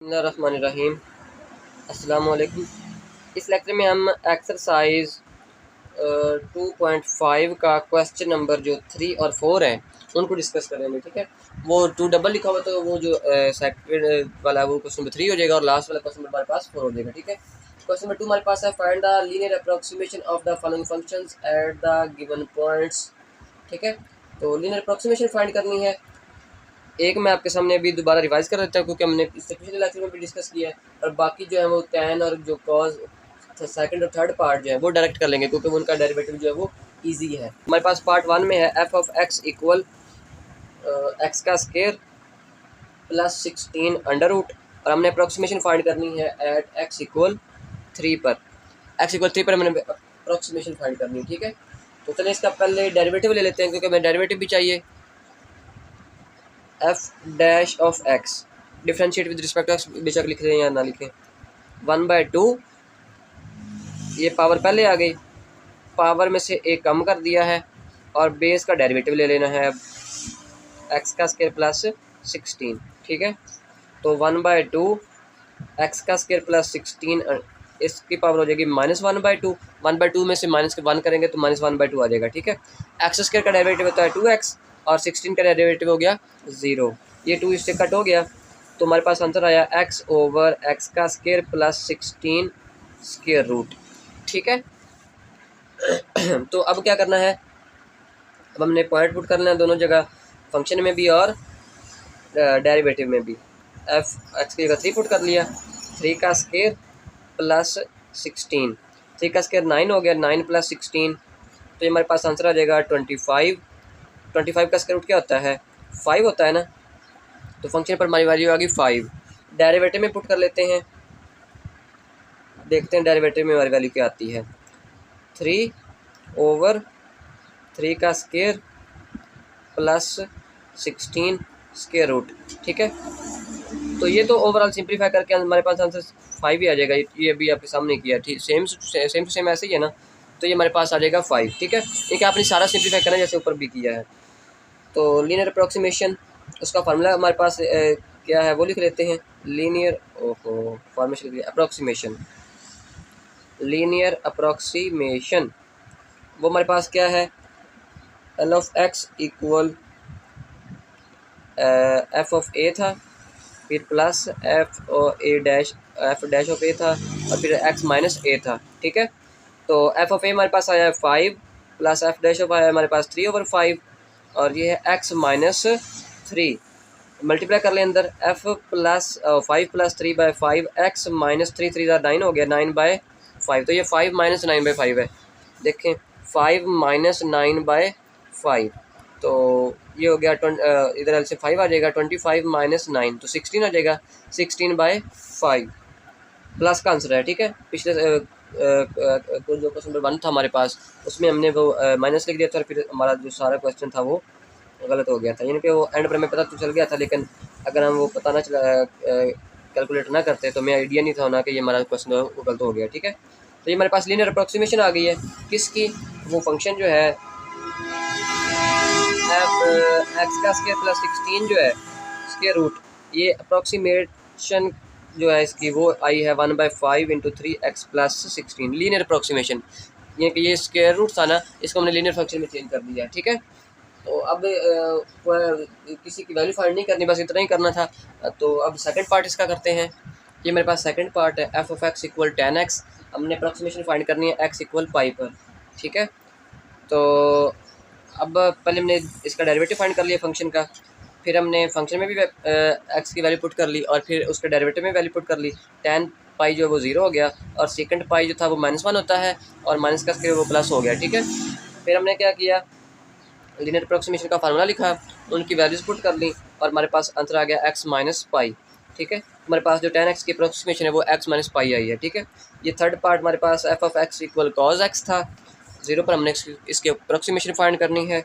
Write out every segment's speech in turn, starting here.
बिस्मिल्लाहिर्रहमानिर्रहीम। अस्सलाम वालेकुम। इस लेक्चर में हम एक्सरसाइज 2.5 का क्वेश्चन नंबर जो 3 और 4 है उनको डिस्कस करेंगे। ठीक है, वो 2 डबल लिखा हुआ तो वो जो सेकंड वाला वो क्वेश्चन नंबर 3 हो जाएगा और लास्ट वाला क्वेश्चन हमारे पास 4 हो जाएगा। ठीक है, क्वेश्चन नंबर 2 हमारे पास है find the linear approximation of the following functions at the given points. ठीक है, तो लीनियर अप्रोक्सीमेशन फाइंड करनी है। एक मैं आपके सामने अभी दोबारा रिवाइज कर देता हूँ क्योंकि हमने इससे पिछले लेक्चर में भी डिस्कस किया है, और बाकी जो है वो टैन और जो कॉज सेकंड और थर्ड पार्ट जो है वो डायरेक्ट कर लेंगे क्योंकि उनका डेरिवेटिव जो है वो इजी है। हमारे पास पार्ट 1 में है F of X equal x का स्केयर प्लस 16 अंडर रूट, और हमने अप्रोक्सीमेशन फाइंड करनी है एट एक्स इक्वल 3 पर। एक्स इक्वल 3 पर हमने अप्रोक्सीमेशन फाइंड करनी है। ठीक है, तो चलिए इसका पहले डेरिवेटिव ले लेते हैं क्योंकि हमें डेरिवेटिव भी चाहिए। F dash of x differentiate with respect x, बेशक लिख रहे हैं या ना लिखें, 1/2 ये पावर पहले आ गई, पावर में से एक कम कर दिया है और बेस का डेरिवेटिव ले लेना है एक्स का स्क्वायर प्लस 16। ठीक है, तो 1/2 एक्स का स्क्वायर प्लस 16 इसकी पावर हो जाएगी -1/2। 1/2 में से -1 करेंगे तो -1/2 आ जाएगा। ठीक है, एक्स स्क्वायर का डेरिवेटिव होता है 2x और 16 का डेरिवेटिव हो गया 0। ये 2 इससे कट हो गया तो हमारे पास आंसर आया x ओवर एक्स का स्क्वायर प्लस 16 स्क्वायर रूट। ठीक है, तो अब क्या करना है, अब हमने पॉइंट पुट करना है दोनों जगह, फंक्शन में भी और डेरिवेटिव में भी। एफ एक्स की जगह 3 पुट कर लिया, 3 का स्क्वायर प्लस 16, 3 का स्क्वायर 9 हो गया, 9 प्लस 16 तो ये हमारे पास आंसर आ जाएगा 25। 25 का स्क्वायर रूट क्या होता है, 5 होता है ना, तो फंक्शन पर हमारी वैल्यू आ गई 5। डेरिवेटिव में पुट कर लेते हैं, देखते हैं डेरिवेटिव में हमारी वैल्यू क्या आती है। 3 ओवर 3 का स्क्वायर प्लस 16 स्क्वायर रूट। ठीक है, तो ये तो ओवरऑल सिंप्लीफाई करके हमारे पास आंसर 5 ही आ जाएगा। ये भी आपके सामने किया, ठीक सेम टू सेम ऐसे ही है ना, तो ये हमारे पास आ जाएगा 5। ठीक है, एक आपने सारा सिंप्लीफाई करना है जैसे ऊपर भी किया है। तो लीनियर अप्रोक्सीमेशन उसका फार्मूला हमारे पास क्या है वो लिख लेते हैं। Linear formation approximation, linear approximation वो हमारे पास क्या है, L of X equal F of A था, फिर plus F dash of A था, और फिर एक्स माइनस ए था। ठीक है, तो एफ ऑफ ए हमारे पास आया है 5 प्लस एफ डैश ऑफ आया हमारे पास 3/5, और ये है एक्स माइनस 3। मल्टीप्लाई कर लें अंदर, F plus 5 plus 3/5 x minus 3, 3 9 हो गया, 9/5, तो ये 5 माइनस 9/5 है। देखें 5 माइनस 9/5 तो ये हो गया इधर से 5 आ जाएगा, 25 माइनस 9 तो 16 आ जाएगा, 16/5 प्लस का आंसर है। ठीक है, पिछले जो क्वेश्चन नंबर 1 था हमारे पास उसमें हमने वो माइनस लिख दिया था और फिर हमारा जो सारा क्वेश्चन था वो गलत हो गया था, यानी कि वो एंड पर हमें पता तो चल गया था, लेकिन अगर हम वो पता ना चला कैलकुलेट ना करते तो हमें आइडिया नहीं था होना कि ये हमारा क्वेश्चन वो गलत हो गया। ठीक है, तो ये हमारे पास लीनियर अप्रोक्सीमेशन आ गई है किसकी, वो फंक्शन जो है एक्स का स्क्वायर प्लस 16 जो है स्क्वायर रूट, ये अप्रोक्सीमेशन जो है इसकी वो आई है 1/5 into 3x plus 16 linear approximation, ये कि ये स्क्वायर रूट था ना, इसको हमने लीनियर फंक्शन में चेंज कर दिया। ठीक है, तो अब किसी की वैल्यू फाइंड नहीं करनी, बस इतना ही करना था। तो अब सेकंड पार्ट इसका करते हैं। ये मेरे पास सेकंड पार्ट है, F of X equal 10x, हमने अप्रोक्सीमेशन फाइंड करनी है एक्स इक्वल पाई पर। ठीक है, तो अब पहले हमने इसका डेरिवेटिव फाइंड कर लिया फंक्शन का, फिर हमने फंक्शन में भी एक्स की वैल्यू पुट कर ली और फिर उसके डेरिवेटिव में वैल्यू पुट कर ली। 10 पाई जो है वो 0 हो गया और सेकंड पाई जो था वो -1 होता है और माइनस का स्क्वायर वो प्लस हो गया। ठीक है, फिर हमने क्या किया, लीनियर अप्रोक्सीमेशन का फार्मूला लिखा, उनकी वैल्यूज पुट कर ली और हमारे पास आंसर आ गया x माइनस पाई। ठीक है, हमारे पास जो 10x की अप्रोक्सीमेशन है वो x माइनस पाई आई है। ठीक है, ये थर्ड पार्ट हमारे पास F of X equal cos X था, 0 पर हमने इसकी अप्रोक्सीमेशन फाइंड करनी है।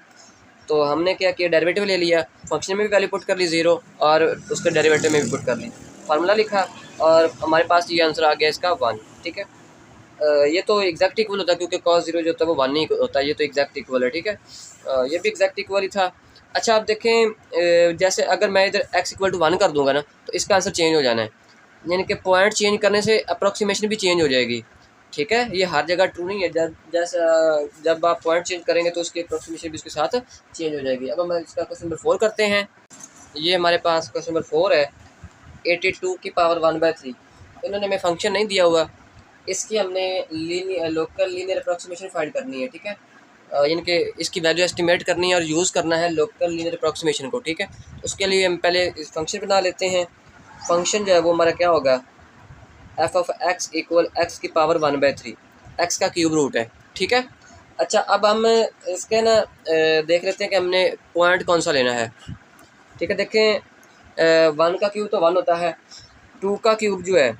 तो हमने क्या किया, डेरिवेटिव ले लिया, फंक्शन में भी वैल्यू पुट कर ली 0 और उसके डेरिवेटिव में भी पुट कर ली, फार्मूला लिखा और हमारे पास ये आंसर आ गया इसका 1। ठीक है, ये तो एग्जैक्ट इक्वल होता है क्योंकि cos 0 जो होता है वो 1 नहीं होता, ये तो एग्जैक्ट इक्वल है। ठीक है, ये भी एग्जैक्ट इक्वल ही था। अच्छा आप देखें, जैसे अगर मैं इधर x इक्वल टू 1 कर दूंगा ना तो इसका आंसर चेंज हो जाना है। यानी कि पॉइंट चेंज करने से अप्रोक्सीमेशन भी चेंज हो जाएगी। ठीक है, ये हर जगह ट्रू नहीं है। जैसा जब आप पॉइंट चेंज करेंगे तो उसकी अप्रोक्सीमेशन भी उसके साथ चेंज हो जाएगी। अब हम इसका क्वेश्चन नंबर 4 करते हैं। ये हमारे पास क्वेश्चन नंबर 4 है, 82 की पावर 1/3। इन्होंने हमें फंक्शन नहीं दिया हुआ, इसकी हमने लोकल लीनियर अप्रोक्सीमेशन फाइंड करनी है। ठीक है, यानी कि इसकी वैल्यू एस्टिमेट करनी है और यूज़ करना है लोकल लीनियर अप्रोक्सीमेशन को। ठीक है, उसके लिए हम पहले इस फंक्शन बना लेते हैं। फंक्शन जो है वो हमारा क्या होगा, F of X equal x की पावर 1/3, एक्स का क्यूब रूट है। ठीक है, अच्छा अब हम इसके ना देख लेते हैं कि हमने पॉइंट कौन सा लेना है। ठीक है, देखें 1 का क्यूब तो 1 होता है, 2 का क्यूब जो है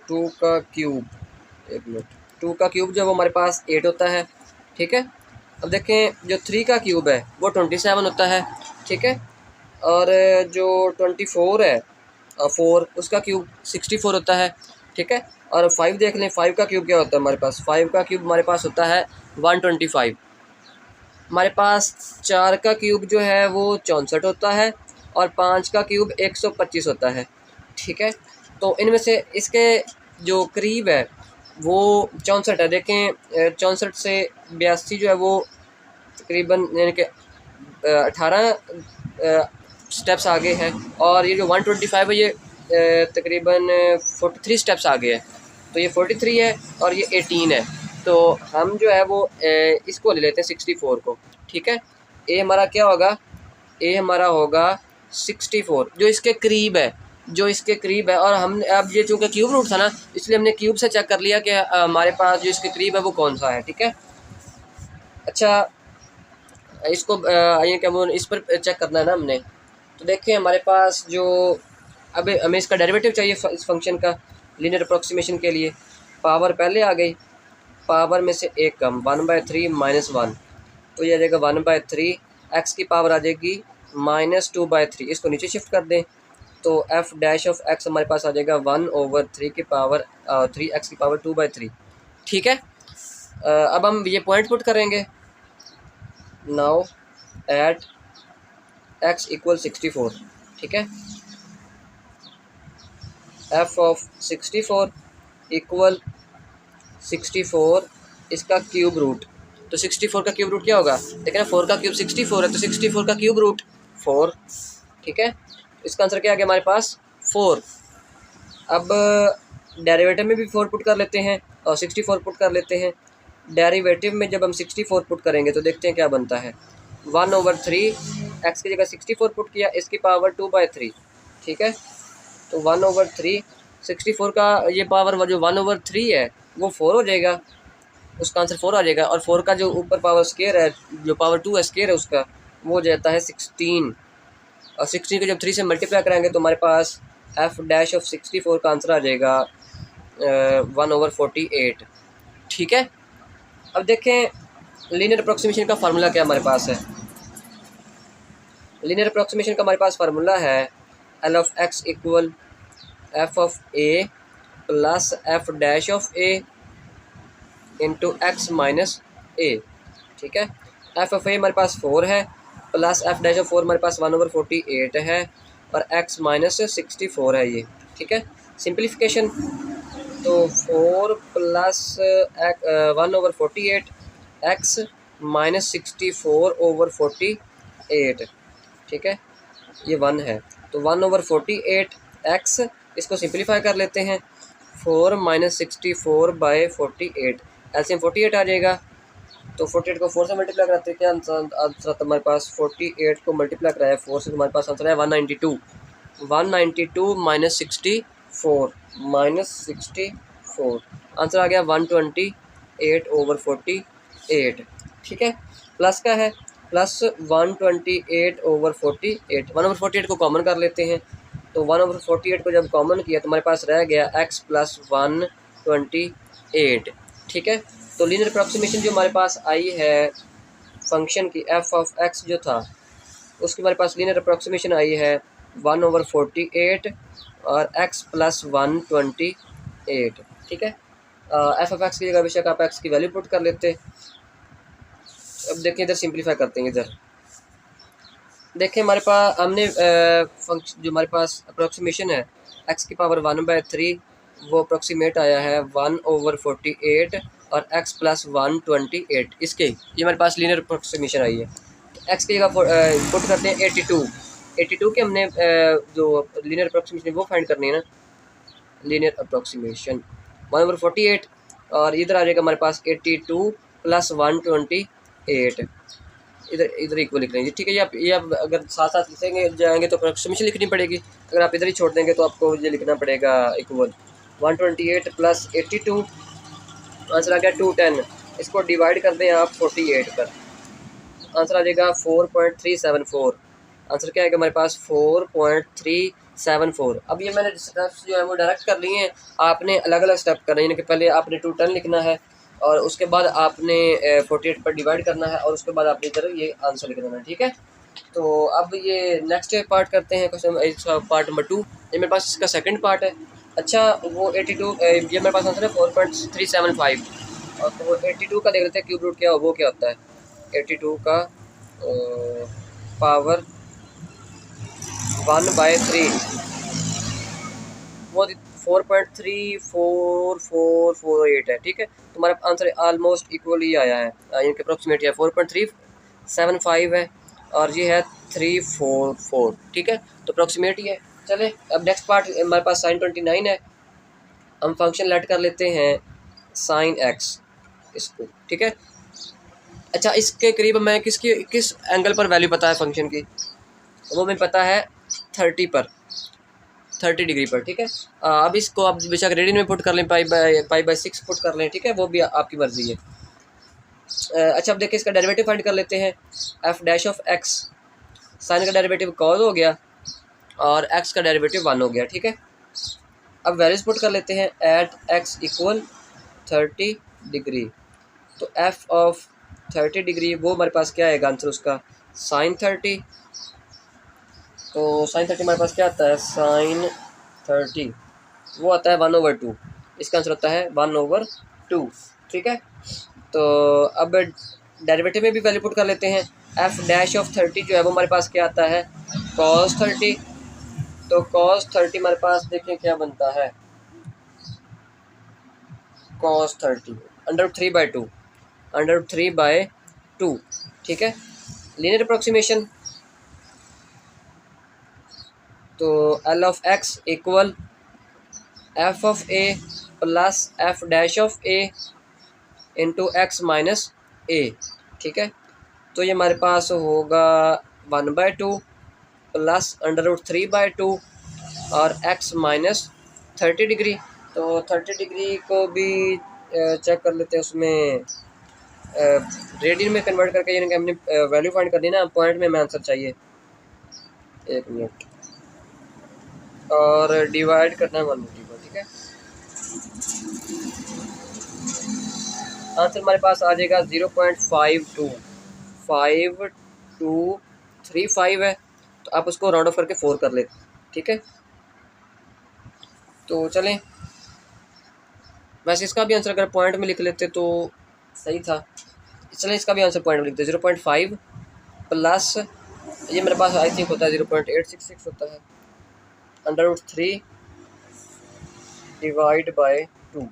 2 का क्यूब, एक मिनट, 2 का क्यूब जो है वो हमारे पास 8 होता है। ठीक है, अब देखें जो 3 का क्यूब है वो 27 होता है। ठीक है, और जो 24 है 4, उसका क्यूब 64 होता है। ठीक है, और 5 देख लें, 5 का क्यूब क्या होता है हमारे पास, 5 का क्यूब हमारे पास होता है 125। हमारे पास 4 का क्यूब जो है वो 64 होता है और 5 का क्यूब 125 होता है। ठीक है, तो इनमें से इसके जो करीब है वो 64 है। देखें 64 से 82 जो है वो तकरीबन यानी कि 18 स्टेप्स आगे है, और ये जो 125 है ये तकरीबन 43 स्टेप्स आगे है। तो ये 43 है और ये 18 है। तो हम जो है वो इसको ले लेते हैं 64 को। ठीक है, ए हमारा क्या होगा, ए हमारा होगा 64 जो इसके करीब है, जो इसके करीब है। और हम अब ये चूँकि क्यूब रूट था ना, इसलिए हमने क्यूब से चेक कर लिया कि हमारे पास जो इसके करीब है वो कौन सा है। ठीक है, अच्छा इसको ये क्या बोल, इस पर चेक करना है ना हमने। तो देखिए हमारे पास जो, अब हमें इसका डेरिवेटिव चाहिए इस फंक्शन का लीनियर अप्रोक्सीमेशन के लिए। पावर पहले आ गई, पावर में से एक कम, 1/3 - 1, तो ये आ जाएगा 1/3। एक्स की पावर आ जाएगी -2/3, इसको नीचे शिफ्ट कर दें तो एफ डैश ऑफ एक्स हमारे पास आ जाएगा 1/3 की पावर 3x की पावर 2/3। ठीक है, अब हम ये पॉइंट पुट करेंगे। Now at x equal 64। ठीक है, एफ ऑफ 64 इक्वल 64 इसका क्यूब रूट। तो 64 का क्यूब रूट क्या होगा, देखिए ना 4 का क्यूब 64 है, तो 64 का क्यूब रूट 4। ठीक है, इसका आंसर क्या आ गया हमारे पास 4। अब डेरिवेटिव में भी 4 पुट कर लेते हैं और 64 पुट कर लेते हैं। डेरिवेटिव में जब हम 64 पुट करेंगे तो देखते हैं क्या बनता है। 1/3 एक्स की जगह 64 पुट किया, इसकी पावर 2/3। ठीक है, तो 1/3 64 का ये पावर जो 1/3 है वो 4 हो जाएगा, उसका आंसर 4 आ जाएगा। और 4 का जो ऊपर पावर स्केयर है, जो पावर 2 है स्केयर है उसका, वो हो जाता है 16। और 16 को जब 3 से मल्टीप्लाई कराएंगे तो हमारे पास एफ डैश ऑफ 64 का आंसर आ जाएगा 1/48। ठीक है, अब देखें लीनियर अप्रोक्सीमेशन का फार्मूला क्या हमारे पास है। लीनियर अप्रोक्सीमेशन का हमारे पास फार्मूला है L of X equal F of A plus F dash of A into X minus A. ठीक है, एफ ऑफ ए हमारे पास 4 है, प्लस एफ डैश ऑफ 4 हमारे पास 1/48 है, और एक्स माइनस 64 है ये। ठीक है, सिंप्लीफिकेशन, तो 4 प्लस 1/48 एक्स माइनस 64/48। ठीक है, ये 1 है, तो 1/48 एक्स, इसको सिंप्लीफाई कर लेते हैं, 4 - 64/48, एलसीएम 48 आ जाएगा। तो 48 को 4 से मल्टीप्लाई कराते हैं, क्या आंसर आता हमारे पास, 48 को मल्टीप्लाई कराया 4 से, हमारे पास आंसर है 192। 192 - 64 -64, आंसर आ गया 128/48। ठीक है, प्लस का है, प्लस 128/48, 1/48 को कॉमन कर लेते हैं। तो 1/48 को जब कॉमन किया तो हमारे पास रह गया x + 128। ठीक है, तो लीनियर अप्रॉक्सीमेशन जो हमारे पास आई है फंक्शन की एफ ऑफ एक्स जो था, उसकी हमारे पास लीनियर अप्रॉक्सीमेशन आई है 1/48 और x + 128। ठीक है, एफ ऑफ एक्स की जगह बेशक आप एक्स की वैल्यू पुट कर लेते। अब देखिए इधर सिंप्लीफाई करते हैं, इधर देखें हमारे पास हमने फंक्शन जो हमारे पास अप्रोक्सीमेशन है एक्स की पावर 1/3 वो अप्रोक्सीमेट आया है 1/48 और एक्स प्लस 128 इसके ये हमारे पास लीनियर अप्रोक्सीमेशन आई है। तो एक्स की जगह पुट करते हैं 82 के हमने जो लीनियर अप्रोक्सीमेशन वो फाइंड करनी है ना, लीनियर अप्रोक्सीमेशन 1/48 और इधर आ जाएगा हमारे पास 82 प्लस 128 इधर इधर इक्वल लिख लेंगे। ठीक है, ये आप अगर साथ साथ लिखेंगे जाएंगे तो अप्रोक्सीमेशन लिखनी पड़ेगी, अगर आप इधर ही छोड़ देंगे तो आपको ये लिखना पड़ेगा इक्वल 128 प्लस 82, आंसर आ गया 210। इसको डिवाइड कर दें आप 48 पर, आंसर आ जाएगा 4.374। आंसर क्या आएगा हमारे पास 4.374। अब ये मैंने स्टेप्स जो है वो डायरेक्ट कर लिए हैं, आपने अलग अलग स्टेप करना है, यानी कि पहले आपने 210 लिखना है और उसके बाद आपने 48 पर डिवाइड करना है और उसके बाद आपने इधर ये आंसर लिख देना है। ठीक है, तो अब ये नेक्स्ट पार्ट करते हैं, क्वेश्चन पार्ट नंबर 2। ये मेरे पास इसका सेकंड पार्ट है। अच्छा वो 82 ये मेरे पास आंसर है 4.375 और तो वो 82 का देख लेते हैं क्यूब रूट क्या वो क्या होता है। 82 का पावर 1/3 वो 4.34448 है। ठीक है, तुम्हारा आंसर ऑलमोस्ट इक्वली आया है, यानी कि अप्रोक्सीमेट है 4.375 है और ये है 344। ठीक है, तो अप्रोक्सीमेट ही है। चले अब नेक्स्ट पार्ट हमारे पास sin 29 है, हम फंक्शन लेट कर लेते हैं sin x इसको। ठीक है, अच्छा इसके करीब मैं किस एंगल पर वैल्यू पता है फंक्शन की, वो हमें पता है 30 पर, 30 डिग्री पर। ठीक है, अब इसको आप बेशक रेडियन में पुट कर लें, पाई बाय 6 पुट कर लें। ठीक है, वो भी आपकी मर्जी है। अच्छा अब देखिए इसका डेरिवेटिव फाइंड कर लेते हैं। F dash of X, sine का डेरिवेटिव कॉज हो गया और एक्स का डेरिवेटिव 1 हो गया। ठीक है, अब वैल्यूज पुट कर लेते हैं एट एक्स इक्वल 30 डिग्री, तो एफ ऑफ 30 डिग्री वो हमारे पास क्या आएगा आंसर उसका साइन 30। तो साइन 30 हमारे पास क्या आता है, साइन 30 वो आता है 1/2, इसका आंसर होता है 1/2। ठीक है, तो अब डेरिवेटिव में भी वैल्यू पुट कर लेते हैं। एफ डैश ऑफ 30 जो है वो हमारे पास क्या आता है कॉस 30, तो कॉस 30 हमारे पास देखें क्या बनता है कॉस 30 √3/2 √3/2। ठीक है, लीनियर अप्रोक्सीमेशन, तो L of X equal F of A plus F dash of A into X minus A. ठीक है, तो ये हमारे पास होगा 1/2 प्लस √3/2 और एक्स माइनस 30 डिग्री। तो 30 डिग्री को भी चेक कर लेते हैं, उसमें रेडियन में कन्वर्ट करके, यानी कि हमने वैल्यू फाइंड करनी ना, पॉइंट में हमें आंसर चाहिए। 1 मिनट, और डिवाइड करना है 180 को। ठीक है, आंसर हमारे पास आ जाएगा 0.5235 है, तो आप उसको राउंड ऑफ करके 4 कर लेते। ठीक है, तो चलें, वैसे इसका भी आंसर अगर पॉइंट में लिख लेते तो सही था। चलें इसका भी आंसर पॉइंट में लिखते, 0.5 प्लस ये मेरे पास आई थिंक होता है 0.866 होता है √3 divide by 2,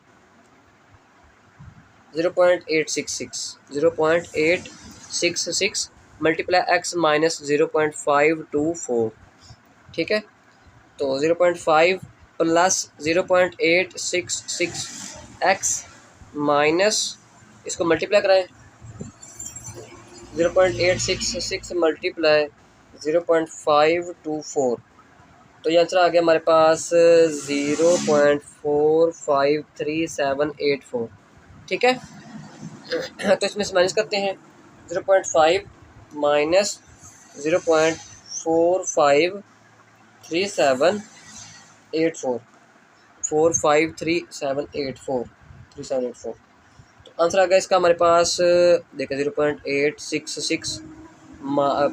0.866 multiply x minus 0.524। ठीक है, तो 0.5 प्लस 0.866 एक्स माइनस, इसको मल्टीप्लाई कराएं, 0.866 मल्टीप्लाई 0.524, तो ये आंसर आ गया हमारे पास 0.453784। ठीक है, तो इसमें से माइनस करते हैं 0.5 माइनस 0.453784 3784 तो आंसर आ गया इसका हमारे पास देखिए 0.866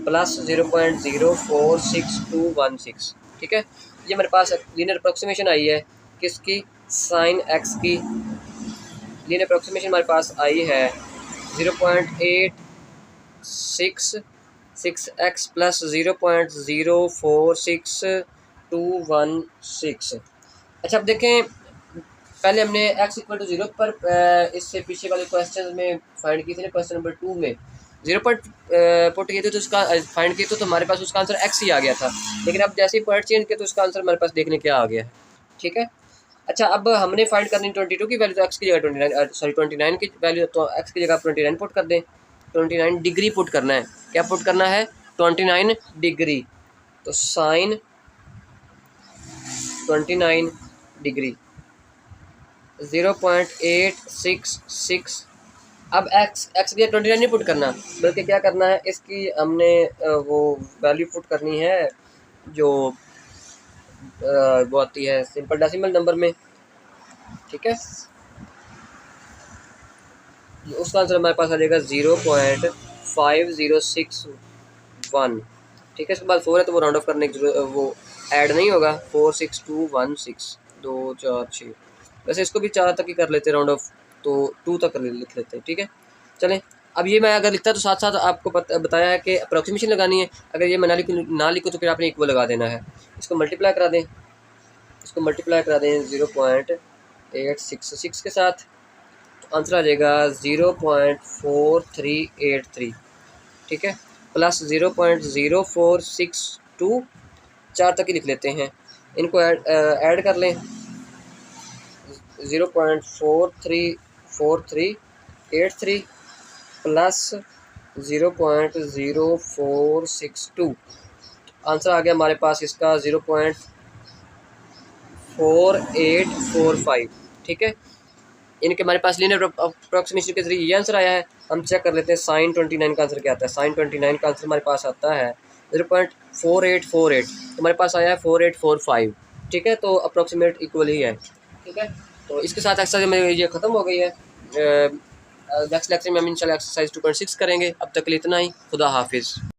प्लस 0.046216। ठीक है, ये मेरे पास लीनियर अप्रोक्सीमेशन आई है किसकी, साइन एक्स की। लीनियर अप्रोक्सीमेशन हमारे पास आई है 6x प्लस 0.046216। अच्छा अब देखें, पहले हमने x इक्वल टू 0 पर इससे पीछे वाले क्वेश्चन में फाइंड की थी ना, क्वेश्चन नंबर 2 में 0 पर पुट किए थे तो उसका फाइंड किए तो हमारे पास उसका आंसर x ही आ गया था। लेकिन अब जैसे ही पॉइंट चेंज किया तो उसका आंसर हमारे पास देखने क्या आ गया है। ठीक है। अच्छा अब हमने फाइंड करनी 22 की वैल्यू, तो x की जगह 29 की वैल्यू, तो x की जगह 29 पुट कर दें। 29 डिग्री पुट करना है। क्या पुट करना है? 29 डिग्री। तो साइन 29 डिग्री 0.866। अब x की जगह 29 नहीं पुट करना, बल्कि क्या करना है, इसकी हमने वो वैल्यू पुट करनी है जो वो आती है सिंपल डेसिमल नंबर में। ठीक है। उसका आंसर हमारे पास आ जाएगा 0.5061। ठीक है। इसके बाद 4 है तो वो राउंड ऑफ करने की वो ऐड नहीं होगा। 46216 2 4 6। वैसे इसको भी 4 तक ही कर लेते राउंड ऑफ, तो 2 तक लिख लेते हैं। ठीक है। चलें, अब ये मैं अगर लिखता तो साथ साथ आपको बताया है कि अप्रॉक्सीमेशन लगानी है। अगर ये मैं ना लिखूँ तो फिर आपने इक्वल लगा देना है। इसको मल्टीप्लाई करा दें, 0.866 के साथ, तो आंसर आ जाएगा 0.4383। ठीक है। प्लस 0.0462, 4 तक ही लिख लेते हैं। इनको ऐड कर लें, 0.4383 प्लस 0.0462, आंसर आ गया हमारे पास इसका 0.4845। ठीक है। इनके हमारे पास लीनियर अप्रॉक्सीमेशन के जरिए ये आंसर आया है। हम चेक कर लेते हैं साइन 29 का आंसर क्या आता है। साइन 29 का आंसर हमारे पास आता है 0.4848, तो हमारे पास आया है 4845। ठीक है। तो अप्रॉक्सीमेट इक्वल ही है। ठीक है। तो इसके साथ एक्सरसाइज में ये ख़त्म हो गई है। नेक्स्ट लेक्चर में हम इंशाल्लाह एक्सरसाइज 2.6 करेंगे। अब तक के लिए इतना ही। खुदा हाफिज़।